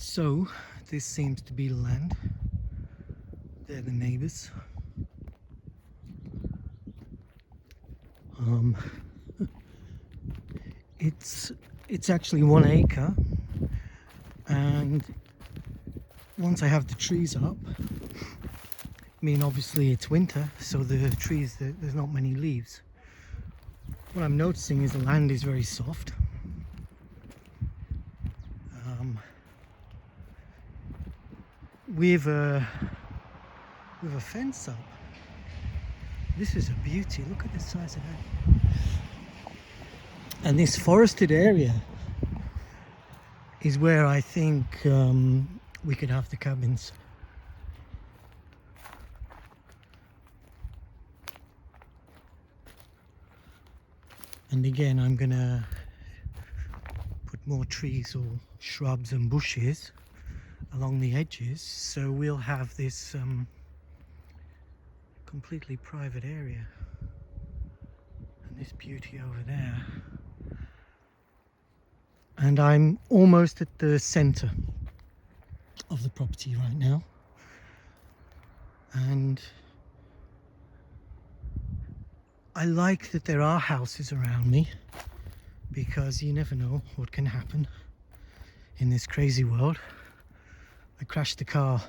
So this seems to be the land. They're the neighbors. Um, it's actually 1 acre, and once I have the trees up, I mean obviously it's winter, so the trees, there's not many leaves. What I'm noticing is the land is very soft. With a fence up. This is a beauty. Look at the size of that. And this forested area is where I think we could have the cabins. And again, I'm gonna put more trees or shrubs and bushes along the edges, so we'll have this completely private area. And this beauty over there. And I'm almost at the center of the property right now. And I like that there are houses around me, because you never know what can happen in this crazy world. I crashed the car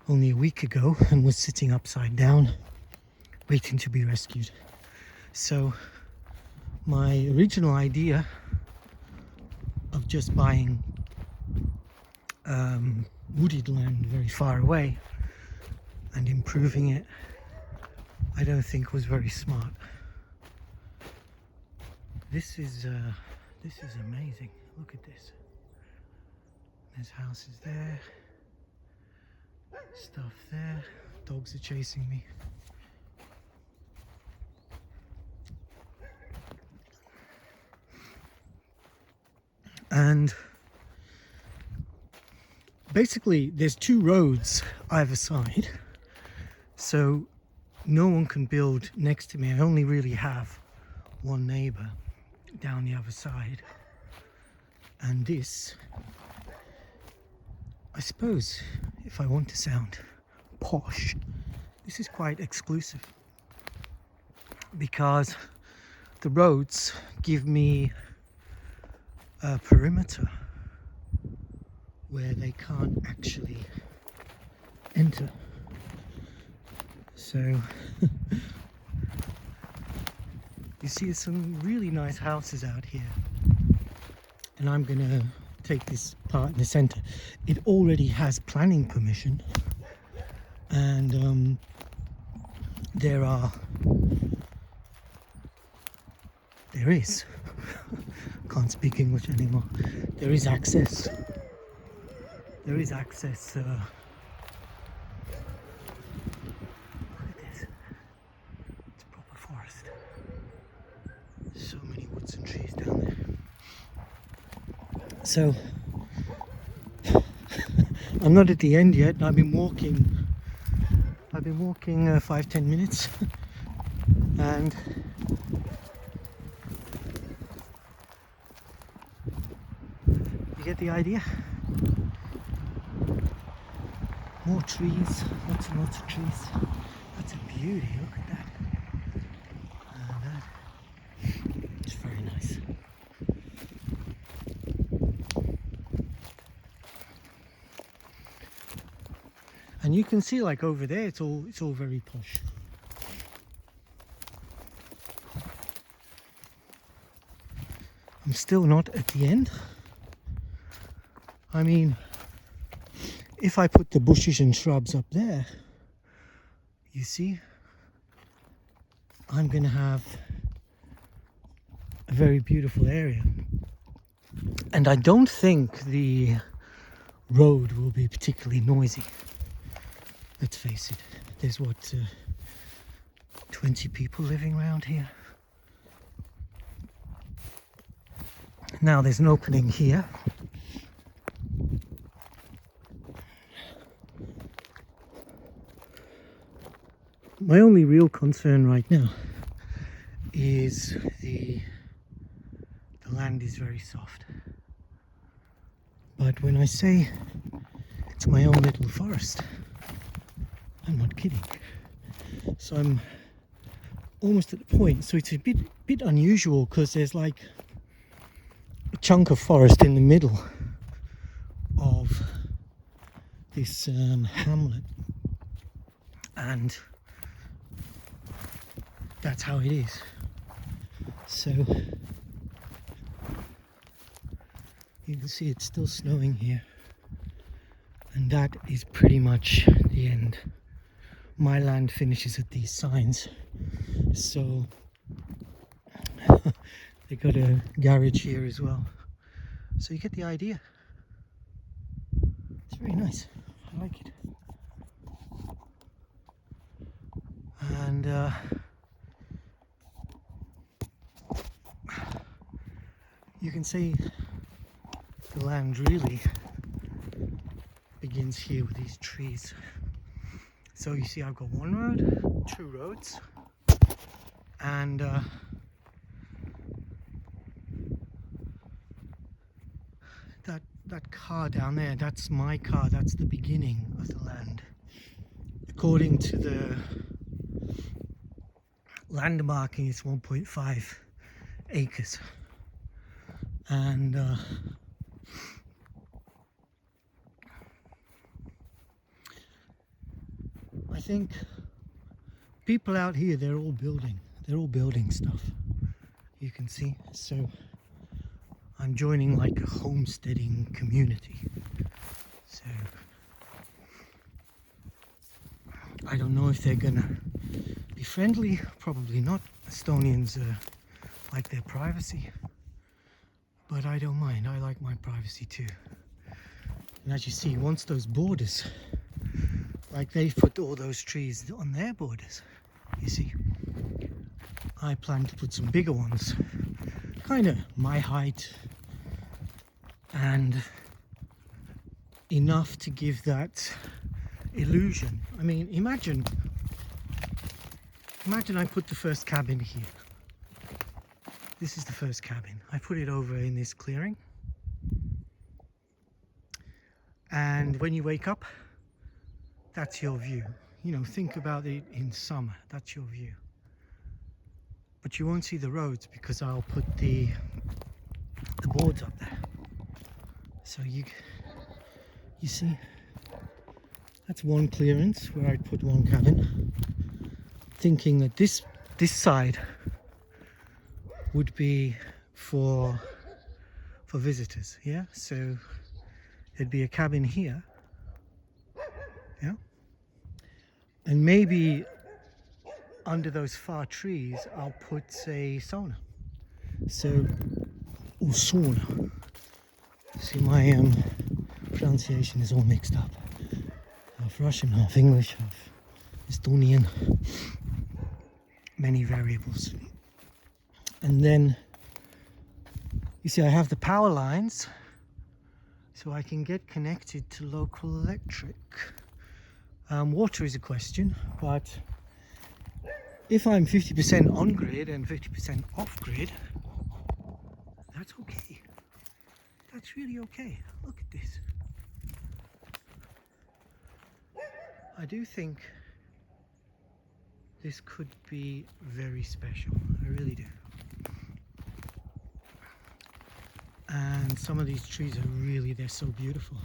only a week ago and was sitting upside down waiting to be rescued. So my original idea of just buying wooded land very far away and improving it, I don't think was very smart. This is amazing. Look at this. There's houses there, stuff there. Dogs are chasing me. And basically there's 2 roads either side, so no one can build next to me. I only really have one neighbor down the other side. And this, I suppose, if I want to sound posh, this is quite exclusive, because the roads give me a perimeter where they can't actually enter. So you see some really nice houses out here, and I'm gonna take this part in the center. It already has planning permission, and there is can't speak English anymore. There is access. Look at this. It's a proper forest. So many woods and trees down there. So I'm not at the end yet. I've been walking 5-10 minutes, and you get the idea. More trees, lots and lots of trees. That's a beauty. Look at that. It's very nice. And you can see, like over there, it's all very posh. I'm still not at the end. I mean, if I put the bushes and shrubs up there, you see, I'm gonna have a very beautiful area. And I don't think the road will be particularly noisy. Let's face it, there's 20 people living around here. Now there's an opening here. My only real concern right now is the land is very soft. But when I say it's my own little forest, I'm not kidding. So I'm almost at the point. So it's a bit unusual because there's like a chunk of forest in the middle of this hamlet, and that's how it is. So you can see it's still snowing here, and that is pretty much the end. My land finishes at these signs, so they got a garage here as well, so you get the idea. It's very nice, I like it. And you can see the land really begins here with these trees. So you see I've got one road, two roads, and that car down there, that's my car, that's the beginning of the land. According to the land marking, it's 1.5 acres. And I think people out here, they're all building stuff, you can see. So I'm joining like a homesteading community. So I don't know if they're gonna be friendly, probably not. Estonians like their privacy, but I don't mind. I like my privacy too. And as you see, once those borders, like they've put all those trees on their borders, you see, I plan to put some bigger ones, kind of my height, and enough to give that illusion. I mean, imagine I put the first cabin here. This is the first cabin. I put it over in this clearing, and when you wake up, that's your view. You know, think about it in summer, that's your view. But you won't see the roads because I'll put the boards up there. So you see, that's one clearance where I'd put one cabin, thinking that this side would be for visitors, yeah? So there'd be a cabin here, yeah? And maybe under those far trees, I'll put a sauna. So, or sauna. See, my pronunciation is all mixed up. Half Russian, half English, half Estonian. Many variables. And then, you see, I have the power lines, so I can get connected to local electric. Water is a question, but if I'm 50% on grid and 50% off grid, that's okay. That's really okay. Look at this. I do think this could be very special. I really do. And some of these trees are really, they're so beautiful.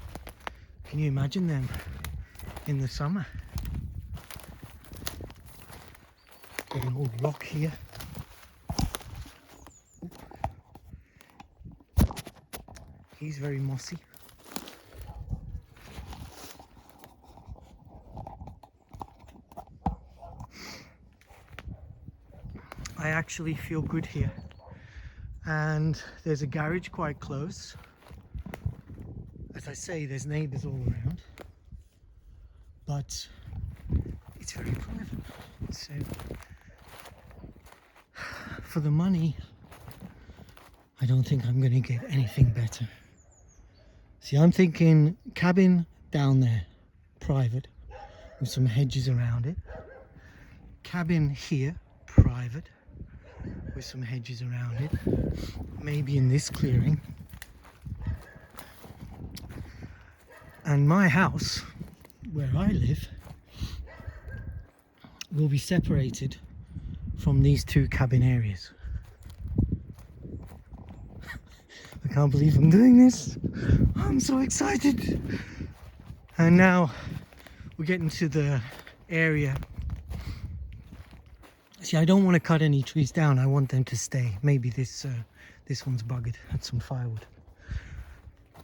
Can you imagine them in the summer? Got an old rock here. He's very mossy. I actually feel good here. And there's a garage quite close. As I say, there's neighbours all around. But it's very private. So for the money, I don't think I'm going to get anything better. See, I'm thinking cabin down there, private, with some hedges around it. Cabin here, private, with some hedges around it. Maybe in this clearing. And my house, where I live, will be separated from these two cabin areas. I can't believe I'm doing this. I'm so excited. And now we're getting to the area. See, I don't want to cut any trees down. I want them to stay. Maybe this one's buggered. That's some firewood.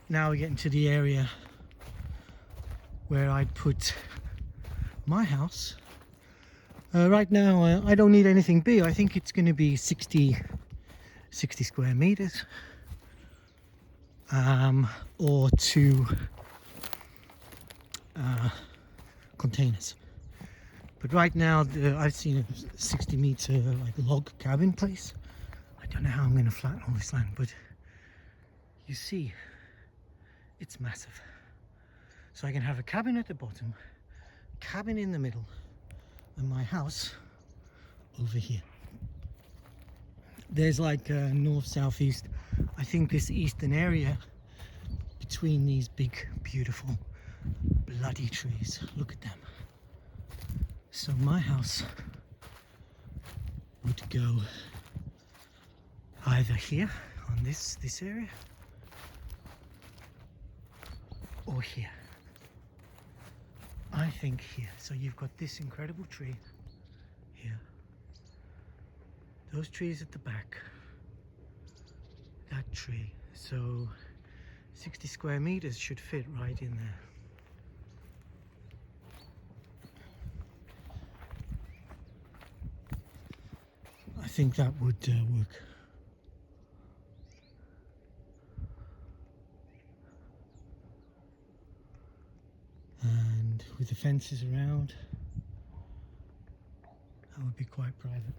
Now we're getting to the area where I'd put my house. Right now, I don't need anything big. I think it's going to be 60 square meters. Or 2 containers. But right now, I've seen a 60-meter like log cabin place. I don't know how I'm going to flatten all this land, but you see, it's massive. So I can have a cabin at the bottom, cabin in the middle, and my house over here. There's like north, south, east. I think this eastern area between these big, beautiful, bloody trees. Look at them. So my house would go either here on this area or here. I think here. So you've got this incredible tree here. Those trees at the back. That tree. So 60 square meters should fit right in there. I think that would work. And with the fences around, that would be quite private.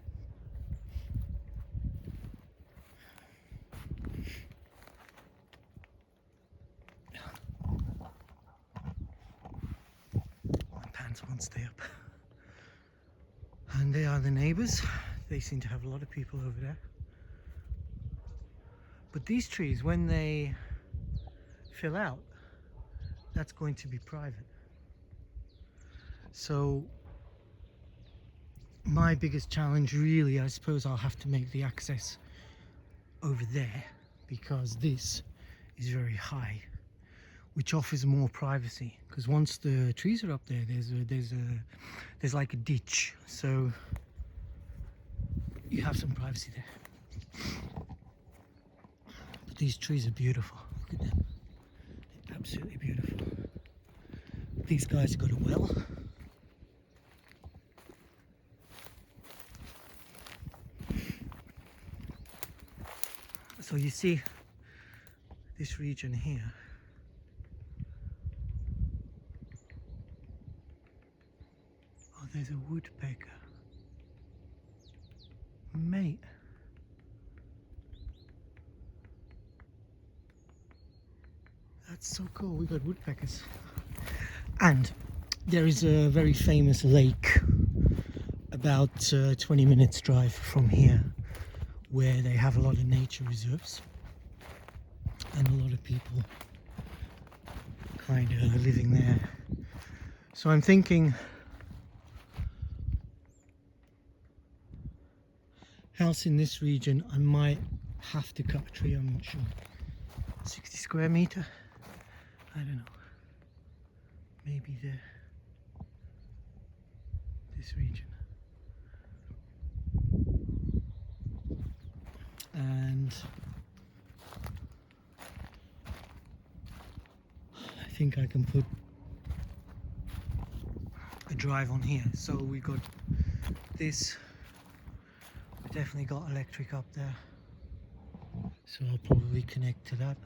My pants won't stay up. And they are the neighbours. They seem to have a lot of people over there. But these trees, when they fill out, that's going to be private. So my biggest challenge really, I suppose I'll have to make the access over there, because this is very high, which offers more privacy. Because once the trees are up there, there's like a ditch, so you have some privacy there. But these trees are beautiful. Look at them. They're absolutely beautiful. These guys have got a well. So you see this region here. Oh, there's a woodpecker. Mate. That's so cool. We got woodpeckers. And there is a very famous lake about 20 minutes drive from here, where they have a lot of nature reserves and a lot of people kind of living there. So I'm thinking house in this region. I might have to cut a tree, I'm not sure. 60 square meter, I don't know, maybe this region. And I think I can put a drive on here. So we got this, we definitely got electric up there, so I'll probably connect to that.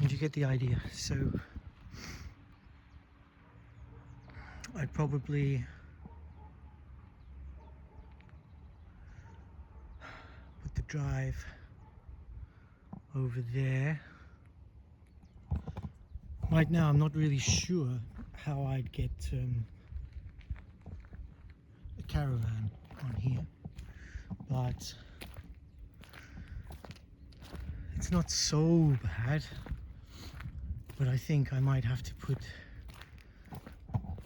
And you get the idea. So I'd probably put the drive over there. Right now I'm not really sure how I'd get a caravan on here, but it's not so bad. But I think I might have to put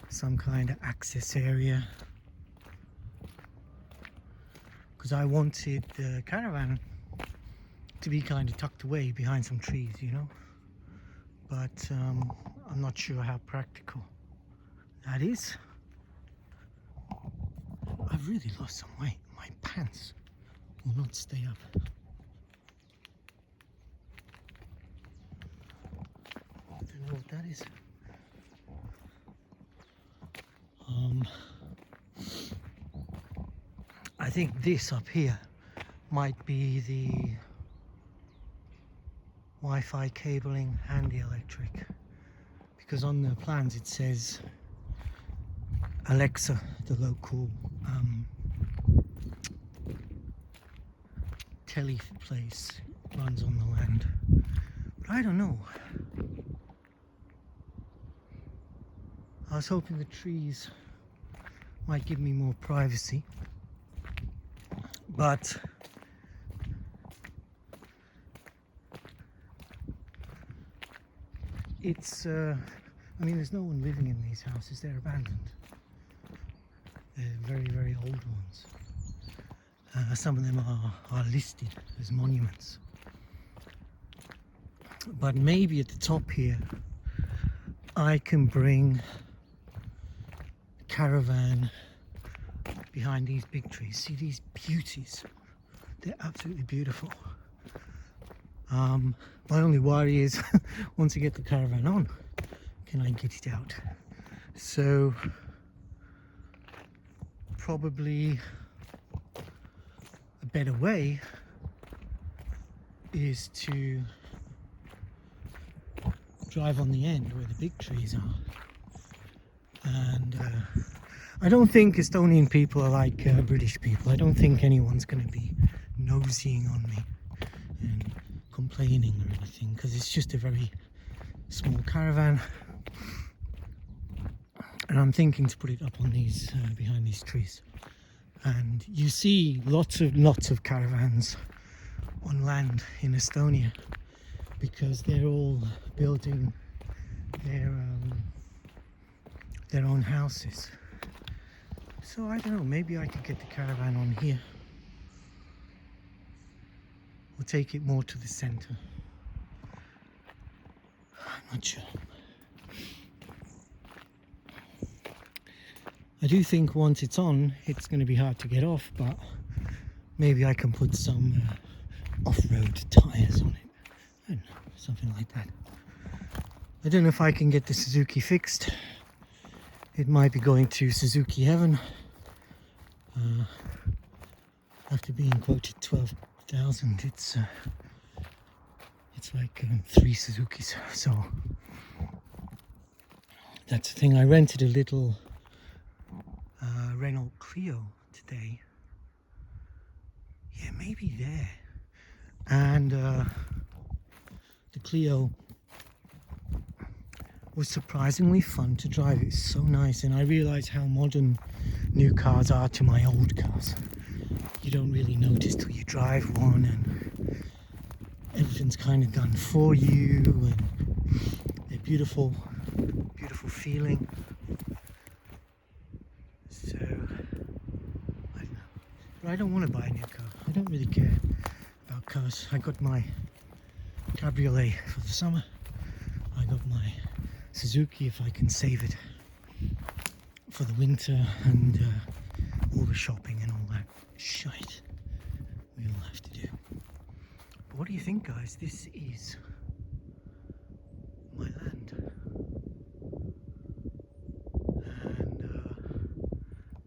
some kind of access area, because I wanted the caravan to be kind of tucked away behind some trees, you know. But I'm not sure how practical that is. I've really lost some weight. My pants will not stay up. I don't know what that is. I think this up here might be the Wi-Fi cabling and the electric, because on the plans it says Alexa, the local tele place, runs on the land. But I don't know. I was hoping the trees might give me more privacy, but it's I mean, there's no one living in these houses. They're abandoned. They're very, very old ones. Some of them are listed as monuments. But maybe at the top here I can bring a caravan behind these big trees. See these beauties? They're absolutely beautiful. My only worry is once I get the caravan on, can I get it out? So probably a better way is to drive on the end where the big trees are. And I don't think Estonian people are like British people. I don't think anyone's going to be nosying on me and complaining or anything, because it's just a very small caravan. And I'm thinking to put it up on these behind these trees. And you see lots of caravans on land in Estonia, because they're all building their own houses. So I don't know, maybe I could get the caravan on here, or take it more to the center. I'm not sure. I do think once it's on, it's going to be hard to get off, but maybe I can put some off-road tyres on it. I don't know, something like that. I don't know if I can get the Suzuki fixed. It might be going to Suzuki heaven. After being quoted 12,000, it's like 3 Suzukis. So that's the thing. I rented a little Renault Clio today. Yeah, maybe there. And the Clio was surprisingly fun to drive. It's so nice, and I realised how modern new cars are to my old cars. You don't really notice till you drive one, and everything's kind of done for you, and they're beautiful feeling. So I don't know, but I don't want to buy a new car. I don't really care about cars. I got my cabriolet for the summer. I got my Suzuki if I can save it for the winter, and all the shopping and all that shite we all have to do. But what do you think, guys? This is my land, and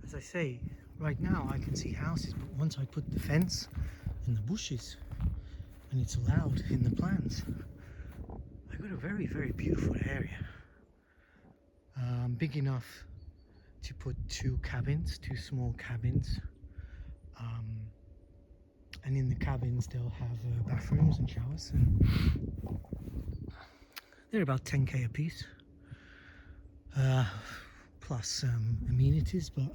as I say, right now I can see houses, but once I put the fence and the bushes, and it's allowed in the plans, I got a very, very beautiful area. Big enough to put 2 small cabins, and in the cabins they'll have bathrooms and showers, and they're about 10k a piece, plus amenities. But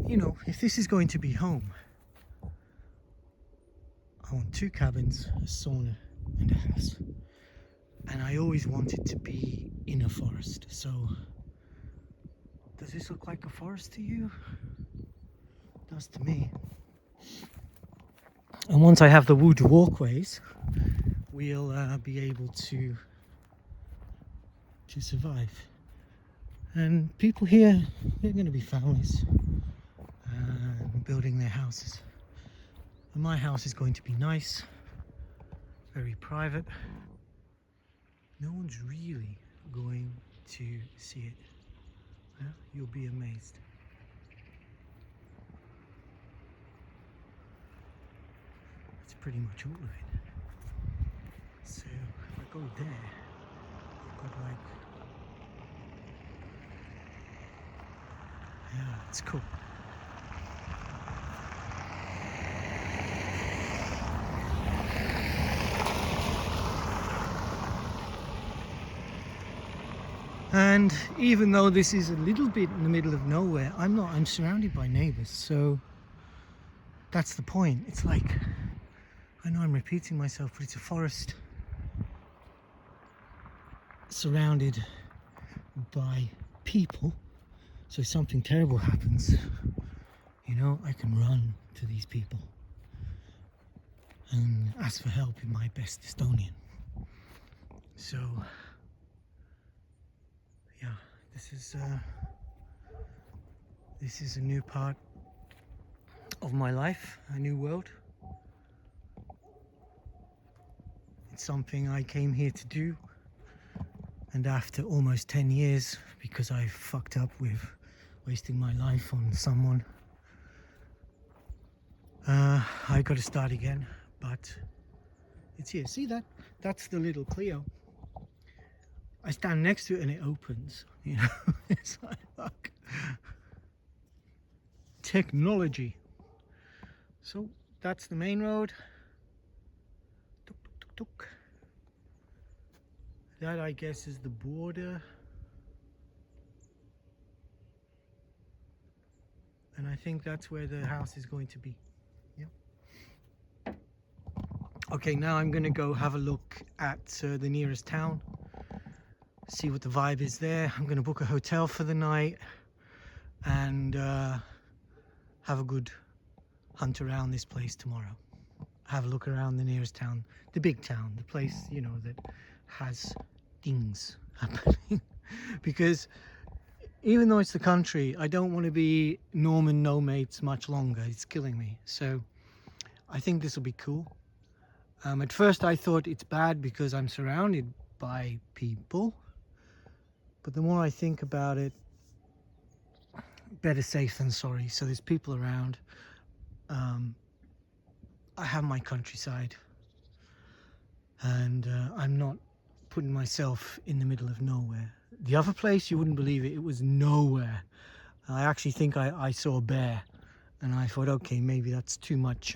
you know, if this is going to be home, I want 2 cabins, a sauna and a house. And I always wanted to be in a forest. So does this look like a forest to you? It does to me. And once I have the wood walkways, we'll be able to survive. And people here, they're going to be families building their houses. And my house is going to be nice, very private. No one's really going to see it. Yeah? You'll be amazed. That's pretty much all of it. So if I go there, I've got like, yeah, it's cool. And even though this is a little bit in the middle of nowhere, I'm surrounded by neighbors, so that's the point. It's like, I know I'm repeating myself, but it's a forest surrounded by people. So if something terrible happens, you know, I can run to these people and ask for help in my best Estonian. So yeah, this is a new part of my life, a new world. It's something I came here to do, and after almost 10 years, because I fucked up with wasting my life on someone, I got to start again. But it's here. See that? That's the little Clio. I stand next to it and it opens, you know. It's like, fuck. Technology. So that's the main road. Tuk, tuk, tuk, tuk. That, I guess, is the border. And I think that's where the house is going to be. Yep. Okay, now I'm gonna go have a look at the nearest town. See what the vibe is there. I'm going to book a hotel for the night and have a good hunt around this place tomorrow. Have a look around the nearest town, the big town, the place, you know, that has things happening. Because even though it's the country, I don't want to be Norman no mates much longer. It's killing me. So I think this will be cool. At first I thought it's bad because I'm surrounded by people. But the more I think about it, better safe than sorry. So there's people around. I have my countryside. And I'm not putting myself in the middle of nowhere. The other place, you wouldn't believe it, it was nowhere. I actually think I saw a bear. And I thought, okay, maybe that's too much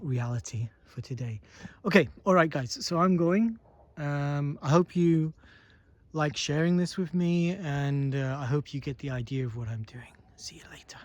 reality for today. Okay, all right, guys. So I'm going. I hope you like sharing this with me, and I hope you get the idea of what I'm doing. See you later.